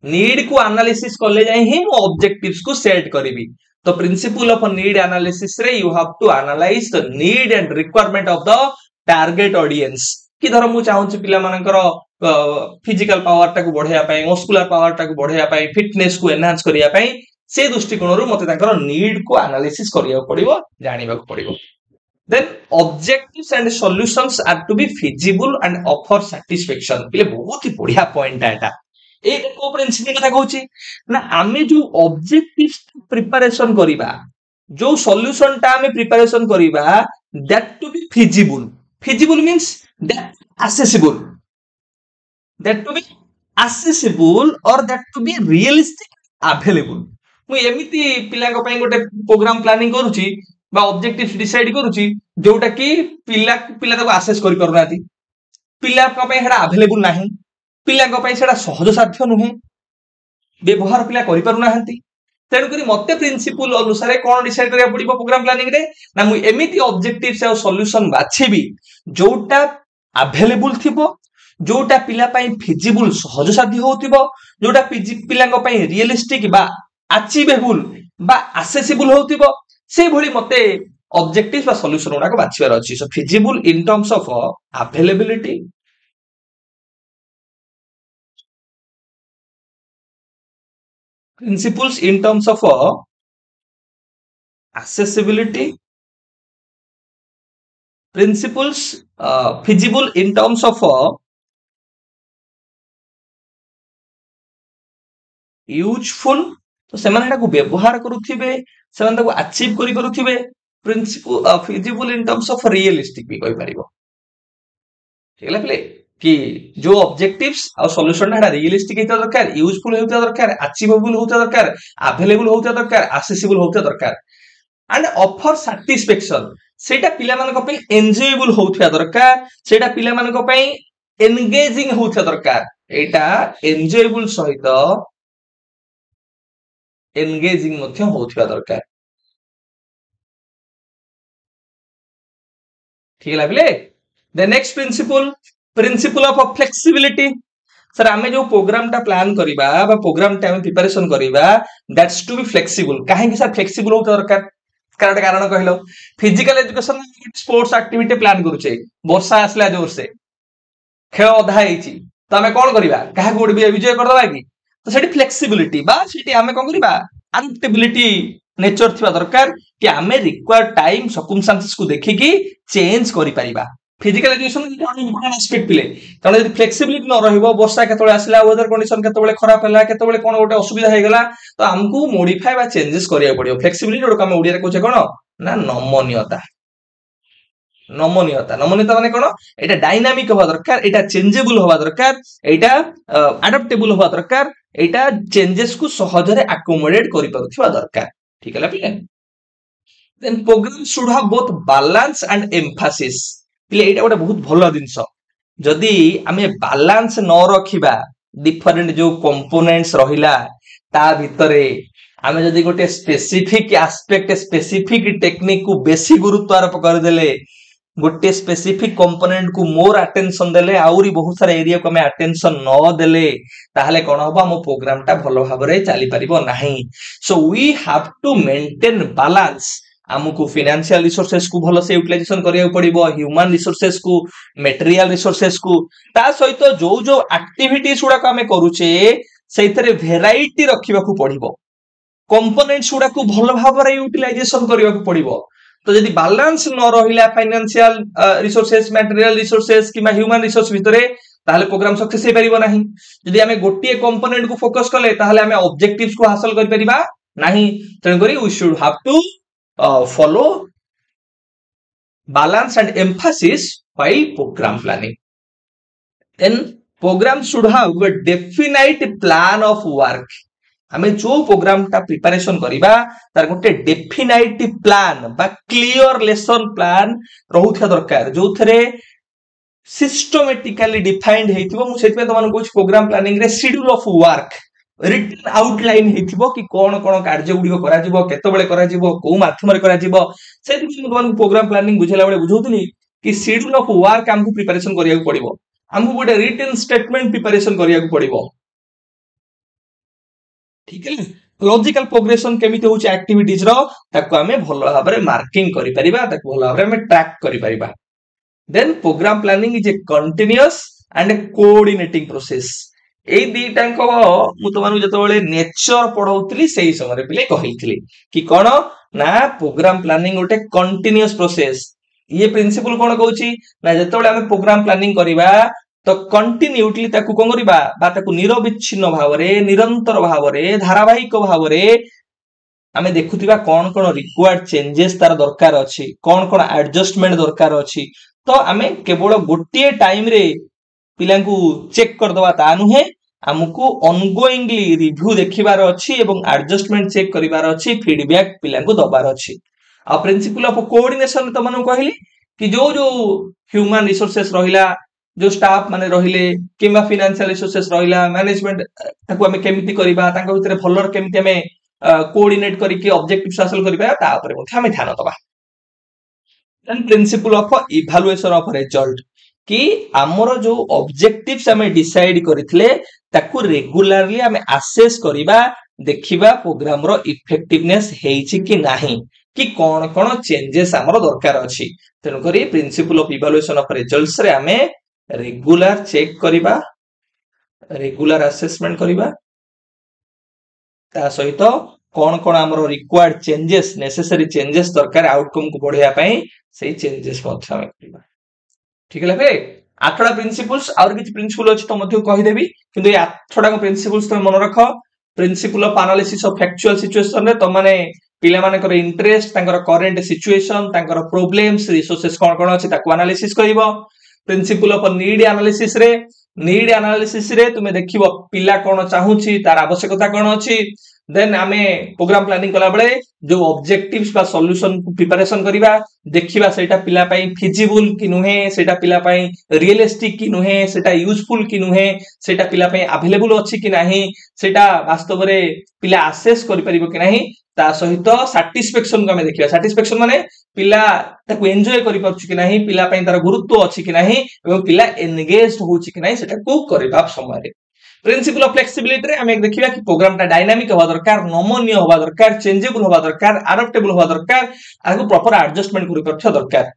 नीड को एनालिसिस करले जाय ही ऑब्जेक्टिव्स को सेट करबी तो प्रिंसिपल ऑफ नीड एनालिसिस रे you have to analyse the need and requirement of the target audience कि धर मु चाहूची पिला मानकर फिजिकल पावर टाको बढ़िया पाई मस्कुलर पावर टाको बढ़िया पाई फिटनेस को एनहांस करिया पाई से दृष्टिकोण रु मते ताकर नीड को एनालिसिस करिया पड़िबो जानिबा को पड़िबो then objectives and solutions are to be feasible and offer satisfaction पिले बहुत ही बढ़िया पॉइंट एटा ए को प्रिंसिपल कथा कहूची ना आमे जो ऑब्जेक्टिव्स प्रिपरेशन करिबा जो सॉल्यूशन ता आमे प्रिपरेशन करिबा that to be feasible means that accessible or that to be realistic available मु एमिति पिला को पई गोटे प्रोग्राम प्लानिंग करूची बा ऑब्जेक्टिव्स डिसाइड करूची जोटा कि पिला ताको असेस करि परनाती पिला को पई हेडा अवेलेबल नाही पिला को पई सेडा सहज साध्य नुहे व्यवहार पिला करि परनाहंती तेणु करी मते प्रिंसिपल अनुसार कोन डिसाइड करिया पड़िबो प्रोग्राम प्लानिंग रे ना मु एमिति ऑब्जेक्टिव्स और सॉल्यूशन बाछिबी जोटा अवेलेबल थिबो जोटा पिला पई फिजिबल सहज साध्य होतिबो जोटा पिला को पई रियलिस्टिक बा अचीवेबल बा एक्सेसिबल होतिबो से भली मते ऑब्जेक्टिव्स बा सॉल्यूशन उडा को बाछिबार अछि so feasible in terms of availability principles in terms of accessibility principles feasible in terms of useful तो से माने को व्यवहार करूथिबे से माने को अचीव करी करूथिबे principle feasible in terms of realistic भी कहि परिबो ठीक लागले कि जो ऑब्जेक्टिव्स और सॉल्यूशन ढाडा रियलिस्टिक हेता दरकार, यूजफुल हेता दरकार, अचीवेबल होता दरकार, अवेलेबल होता दरकार, एक्सेसिबल होता दरकार एंड ऑफर सैटिस्फैक्शन सेटा पिला मानक पे एन्जॉयबल होता दरकार, सेटा पिला मानक पे एंगेजिंग होता दरकार। एटा एन्जॉयबल सहित एंगेजिंग मध्य होता दरकार। ठीक है the next principle of flexibility. Sir आमे जो प्रोग्राम टा प्लान करिबा बा प्रोग्राम टा प्रिपरेशन करिबा दैट्स टू बी फ्लेक्सिबल। काहे कि सर फ्लेक्सिबल होता दरकार कारण कहलो physical education sports activity plan करूचे वर्षा आसला जोर से खेल अधा ହେଇଛି ତ ଆମେ କଣ କରିବା କାହାକୁ ଗୋଟେ ବିଜୟ କରିଦବା କି ତ ସେଠି फ्लेक्सिबिलिटी बा सेठी आमे कोन करिबा अडैप्टेबिलिटी नेचर थिबा दरकार कि आमे रिक्वायर्ड टाइम सर्कमस्टेंसेस को देखिकी चेंज करि परिबा। फिजिकल एजुकेशन इम्पोर्टेंट एस्पेक्ट पिले कारण यदि फ्लेक्सिबिलिटी न रहिबो वर्षा केतबेले आसिला वेदर कंडीशन केतबेले खराब होला केतबेले कोन गोटे असुविधा हे गेला तो हमकु मॉडिफाई बा चेंजेस करिया पड़ियो। फ्लेक्सिबिलिटी जोड हम ओडिया रे कहै कोन ना नमनीयता। नमनीयता नमनीयता माने कोन एटा डायनामिक होबा दरकार, एटा चेंजेबल होबा दरकार, एटा अडॉप्टेबल होबा दरकार, एटा चेंजेस को सहजरे अकोमोडेट करि परथिबा दरकार। ठीक है पिले then program should have both balance and emphasis. पिले एटा गोटे बहुत भलो जिंस जदि आमे बैलेंस न रखिबा डिफरेंट जो कंपोनेंट्स रहिला ता भितरे आमे जदि गोटे स्पेसिफिक एस्पेक्ट स्पेसिफिक टेक्निक को बेसी गुरुत्व आरोप कर देले गोटे स्पेसिफिक कंपोनेंट को मोर अटेंशन देले आउरी बहुत सारा एरिया को हमें अटेंशन न देले ताहले कोन होबा हम प्रोग्राम टा भलो भाबरे चली परिबो नाही। So we have to maintain balance. हमको फाइनेंशियल रिसोर्सेस को भलो से यूटिलाइजेशन करिया पड़िबो, ह्यूमन रिसोर्सेस को, मटेरियल रिसोर्सेस को, ता सहित जो जो एक्टिविटीज गुडा को हमें करूचे सेइतरे वेराइटी रखिबा को पड़िबो, कंपोनेंट्स गुडा को भलो भाबरे यूटिलाइजेशन करिया को पड़िबो। तो यदि बैलेंस न रहिला फाइनेंशियल रिसोर्सेस, मटेरियल रिसोर्सेस कि ह्यूमन रिसोर्स भितरे ताहले प्रोग्राम सक्सेस हे परिबो नाही। यदि हमें गोटिए कंपोनेंट को फोकस करले ताहले हमें ऑब्जेक्टिव्स को हासिल कर परिबा नाही। तण करी we should have to follow balance and emphasis while program planning. Then program should have a definite plan of work. हमें जो प्रोग्राम टा प्रिपरेशन करिबा तार गोटे डेफिनाइट प्लान बा क्लियर लेसन प्लान रहुथिया दरकार जो थरे सिस्टमैटिकली डिफाइंड हेतिबो। मु सेति पे तमन कोच प्रोग्राम प्लानिंग रे schedule of work written outline हेतिबो कि कोन कोन कार्य गुडी करा जिवो केतबेले करा जिवो को माध्यम रे करा जिवो सेति मु तमन प्रोग्राम प्लानिंग बुझेला बेले बुझौतली कि शेड्यूल ऑफ वर्क हमकु प्रिपरेशन करिया पड़िबो, हमकु गोटे रिटन स्टेटमेंट प्रिपरेशन करिया पड़िबो। ठीक है लॉजिकल प्रोग्रेशन केमिति होची एक्टिविटीज रो ताको हमें भलो भाबरे मार्किंग करि परिबा, ताको भलो भाबरे हमें ट्रैक करि परिबा। Then programme planning is a continuous and a coordinating process. एई दीटांक मु तमानु जतबेले नेचर पढौतली सेही समय रे पिले कहितली कि कोन ना प्रोग्राम प्लानिंग गोटे कंटीन्यूअस प्रोसेस। ये प्रिंसिपल कोन कहूची ना जतबेले हमें प्रोग्राम प्लानिंग करिबा तो कंटिन्यूटली ताकू कोन करिबा बा ताकू निरविच्छिन्न भावरे निरंतर भावरे धारावाहिक भावरे हमें देखुथिबा कोन कोन रिक्वायर्ड चेंजेस तार दरकार अछि, कोन कोन एडजस्टमेंट दरकार अछि। तो हमें केवल गोटिए टाइम रे पिलांकू चेक कर दवा ता नुहे, हमकू ऑनगोइंगली रिव्यू देखिबार अछि एवं एडजस्टमेंट चेक करिबार अछि, फीडबैक पिलांकू दबार अछि। आ प्रिंसिपल ऑफ कोऑर्डिनेशन त मनु कहली कि जो जो ह्यूमन रिसोर्सेस रहिला जो स्टाफ माने रहिले किबा फाइनेंशियल रिसोर्सेस रहिला मैनेजमेंट ताकू हमें केमिति करिबा तांका भितरे भलर केमिति हमें कोऑर्डिनेट करी के ऑब्जेक्टिव्स हासिल करिबा ता ऊपर मथे हमें ध्यान दबा। Then principle of evaluation of result कि हमरो जो ऑब्जेक्टिव्स हमें डिसाइड करितले ताकू रेगुलरली हमें असेस करिबा, देखिबा प्रोग्राम रो इफेक्टिवनेस हेछि कि नाही कि कोन कोन चेंजेस हमरो दरकार अछि। तनो करी principal of evaluation of results रे हमें रेगुलर चेक करिबा, रेगुलर असेसमेंट करिबा, ता सहित कोन कोन हमरो रिक्वायर्ड चेंजेस नेसेसरी चेंजेस दरकार आउटकम को बढ़िया पई सेही चेंजेस मध्य हमें करिबा। ठीक है लगे आठटा प्रिंसिपल्स और किछ प्रिंसिपल अछि तो मध्य कहि देबी किंतु ए आठटा को प्रिंसिपल्स तो मन रख। Principle of analysis of factual situation रे तो माने पिला मानकर इंटरेस्ट तांकर करंट सिचुएशन तांकर प्रॉब्लम्स रिसोर्सेस कोन कोन अछि ताको एनालिसिस करिवो। प्रिंसिपल ऑफ नीड एनालिसिस रे तुमे देखिबो पिला कोन चाहूची तार आवश्यकता कोन अछि देन आमे प्रोग्राम प्लानिंग कला बळे जो ऑब्जेक्टिव्स बा सॉल्यूशन को प्रिपरेशन करिबा देखिबा सेटा पिला पई फिजिबल कि नुहे सेटा पिला पई रियलिस्टिक कि नुहे सेटा यूजफुल कि नुहे सेटा पिला पई अवेलेबल अछि कि नाही सेटा वास्तव रे पिला असेस करि परिबो कि नाही ता सहित सैटिस्फैक्शन को हमें देखिबा सैटिस्फैक्शन माने पिला ताको एन्जॉय करि परछु कि नाही पिला पई तार गुरुत्व अछि कि नाही एवं पिला एंगेज्ड होछि कि नाही सेटा को करबा समय रे प्रिंसिपल ऑफ फ्लेक्सिबिलिटी रे हमें देखिबा कि प्रोग्राम ता डायनामिक होबा दरकार नमनीय होबा दरकार चेंजेबल होबा दरकार अडॉप्टेबल होबा दरकार आगु प्रॉपर एडजस्टमेंट करि परछ दरकार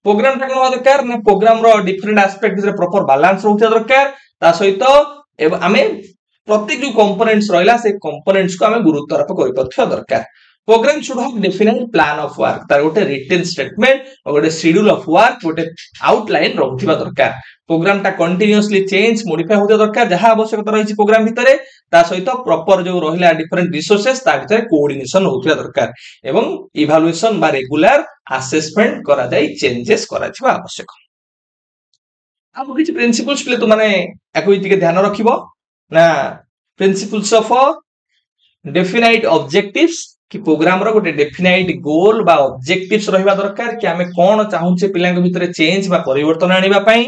प्रोग्राम ता कोन होबा दरकार ना प्रोग्राम रो डिफरेंट एस्पेक्ट रे प्रॉपर बैलेंस रहउछ दरकार ता सहित हमें प्रत्येक जो कंपोनेंट्स रहला से कंपोनेंट्स को हमें गुरुत्व आरोप करि परछ दरकार programme should have definite plan of work तार गोटे रिटन स्टेटमेंट और गोटे शेड्यूल ऑफ वर्क गोटे आउटलाइन रहउथिबा दरकार प्रोग्राम ता कंटीन्यूअसली चेंज मॉडिफाई होते दरकार जहां आवश्यकता रही प्रोग्राम भितरे ता सहित प्रॉपर जो रहिला डिफरेंट रिसोर्सेस ता भितरे कोऑर्डिनेशन होथिबा दरकार एवं इवैल्यूएशन बा रेगुलर असेसमेंट करा जाई चेंजेस करा छिबा आवश्यक अब किछ प्रिंसिपल्स प्ले तो माने एको इतिके ध्यान रखिबो ना प्रिंसिपल्स ऑफ डेफिनाइट ऑब्जेक्टिव्स कि प्रोग्राम रो गोटे डेफिनाइट गोल बा ऑब्जेक्टिव्स रहिबा दरकार कि हमें कोन चाहूचे पिलांक भितरे चेंज बा परिवर्तन आनिबा पई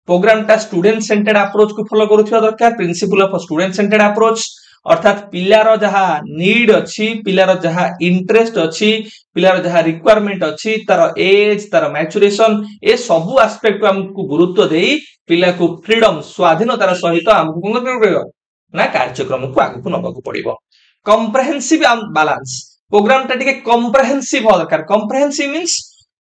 प्रोग्राम ता स्टूडेंट सेंटर्ड अप्रोच को फॉलो करूथिबा दरकार principle of student centred approach अर्थात पिलार जहा नीड अछि पिलार जहा इंटरेस्ट अछि पिलार जहा रिक्वायरमेंट अछि तार एज तार मैच्योरेशन ए सब एस्पेक्ट को हमकु गुरुत्व देई पिला को फ्रीडम स्वाधीनतार सहित हमकु कोन करबो ना कार्यक्रम को आगु नबाकु पड़िबो comprehensive balance प्रोग्राम ता टिके comprehensive हो दरकार comprehensive means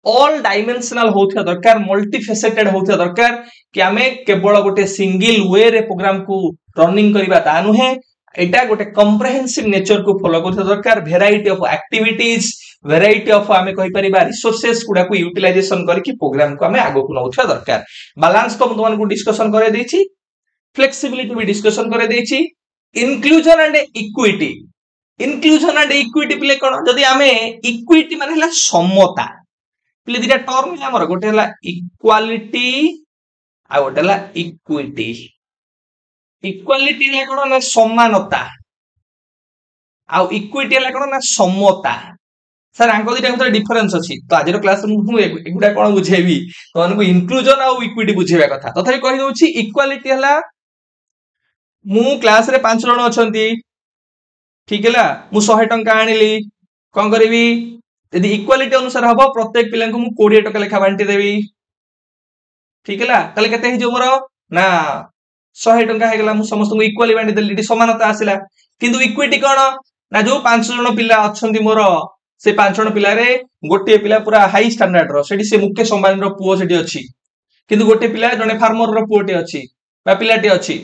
all dimensional होथिया दरकार मल्टीफेसेटेड होथिया दरकार कि हमें केवल गोटे सिंगल वे रे प्रोग्राम को रनिंग करिबा ता नुहे एटा गोटे comprehensive नेचर को फॉलो करथिया दरकार variety of activities variety of हमें कहि परिबा रिसोर्सेस गुडा को यूटिलाइजेशन करके प्रोग्राम को हमें आगो को नउथिया दरकार बैलेंस तो तुमन को डिस्कशन करे देछि फ्लेक्सिबिलिटी भी डिस्कशन करे देछि inclusion and equity प्ले कोन जदी हमें इक्विटी माने हला समता प्ले दिटा टर्म है हमर गोटे हला इक्वालिटी आ गोटे हला इक्विटी हला कोन ना समानता आ इक्विटी हला कोन ना समता सर आंको दिटा भीतर डिफरेंस अछि तो आजर क्लास मु एगुडा कोन बुझेबी तो अनको इंक्लूजन आ इक्विटी बुझेबा कथा तथापि कहि दोछि इक्वालिटी हला मु क्लास रे 5 जण अछंती ठीक हैला मु 100 टंका आनिली कोन करबी यदि इक्वालिटी अनुसार हबो प्रत्येक पिला को मु 20 टका लेखा बांटी देबी ठीक हैला तले केते हि जो मोर ना 100 टंका हे गेला मु समस्त को इक्वाली बांटी देली समानता आसिला किंतु इक्विटी कोन ना जो 5 जण पिला अछंती मोर से 5 जण पिला रे गोटे पिला पूरा हाई स्टैंडर्ड रो सेठी से मुख्य संबान रो पुओ सेठी अछि किंतु गोटे पिला जने फार्मर रो पुओटे अछि बा पिलाटे अछि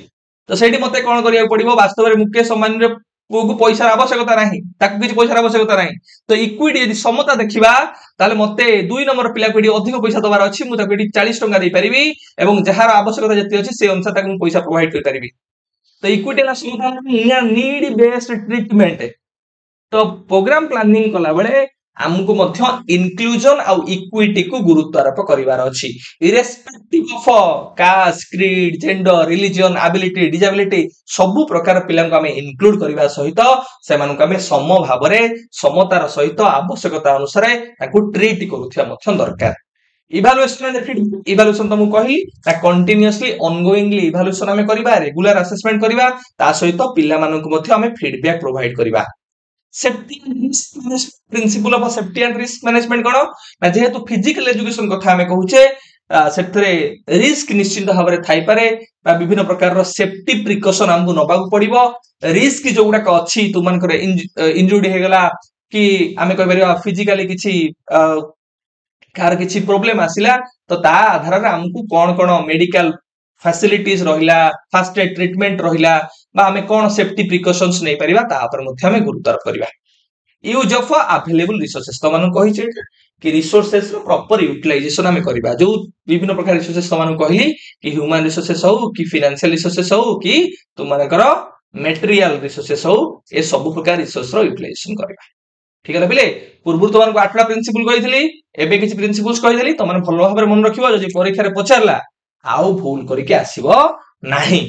तो सेठी मते कोन करिया पड़िबो वास्तव रे मुख्य सम्मान रे पु को पैसा आवश्यकता नाही ताकु किछ पैसा आवश्यकता नाही तो इक्विटी यदि समता देखिबा ताले मते 2 नंबर पिला को अधिक पैसा दबार अछि मु ताकु 40 टका दे परिबी एवं जहार आवश्यकता जति अछि से अनुसार ताकु पैसा प्रोवाइड कर परिबी तो इक्विटी ला समता नीड बेस्ड ट्रीटमेंट तो प्रोग्राम प्लानिंग कला बेले हमको मध्य इंक्लूजन आ इक्विटी को गुरुत्व आरोप करिवार अछि irrespective of caste creed gender religion ability disability सब प्रकार पिला को हमें इंक्लूड करिवा सहित से मानु को हमें सम भाबरे समतार सहित आवश्यकता अनुसार ताकू ट्रीट करूथिया मध्य दरकार इवैल्यूएशन तो मु कहि ता कंटीन्यूअसली ऑनगोइंगली इवैल्यूएशन हमें करिवा रेगुलर असेसमेंट करिवा ता सहित पिला मानु को मध्य हमें फीडबैक प्रोवाइड करिवा safety and risk management principle of safety and risk management कोन ना जेहेतु फिजिकल एजुकेशन कथा हमें कहूचे सेतरे रिस्क निश्चित भाव रे थाई पारे बा विभिन्न प्रकार रो सेफ्टी प्रिकॉशन हमकु नबाकु पड़िबो रिस्क जो गुडा का अछि तुमन करे इंजुरी हे गेला कि हमें कहि परिबा फिजिकली किछि कार किछि प्रॉब्लम आसिला तो ता आधार रे हमकु कोन कोन मेडिकल फैसिलिटीज रहिला फर्स्ट एड ट्रीटमेंट रहिला बा हमें कोन सेफ्टी प्रिकॉशंस नै परिबा ता पर मध्य हमें गुरुत्व करिबा यूज ऑफ अवेलेबल रिसोर्सेस तो मानु कहि छै कि रिसोर्सेस रो प्रॉपर यूटिलाइजेशन हमें करिबा जो विभिन्न प्रकार रिसोर्सेस तो मानु कहली कि ह्यूमन रिसोर्सेस हो कि फाइनेंशियल रिसोर्सेस हो कि तुम मानकर मटेरियल रिसोर्सेस हो ए सब प्रकार रिसोर्स रो यूटिलाइजेशन करिबा ठीक है पिले पूर्व तुमको 8टा प्रिंसिपल कही एबे किसी प्रिंसिपल्स कही तुम भल भाव मन रखियो जदि परीक्षा रे पचारला आउ भूल करके आसीबो नाही।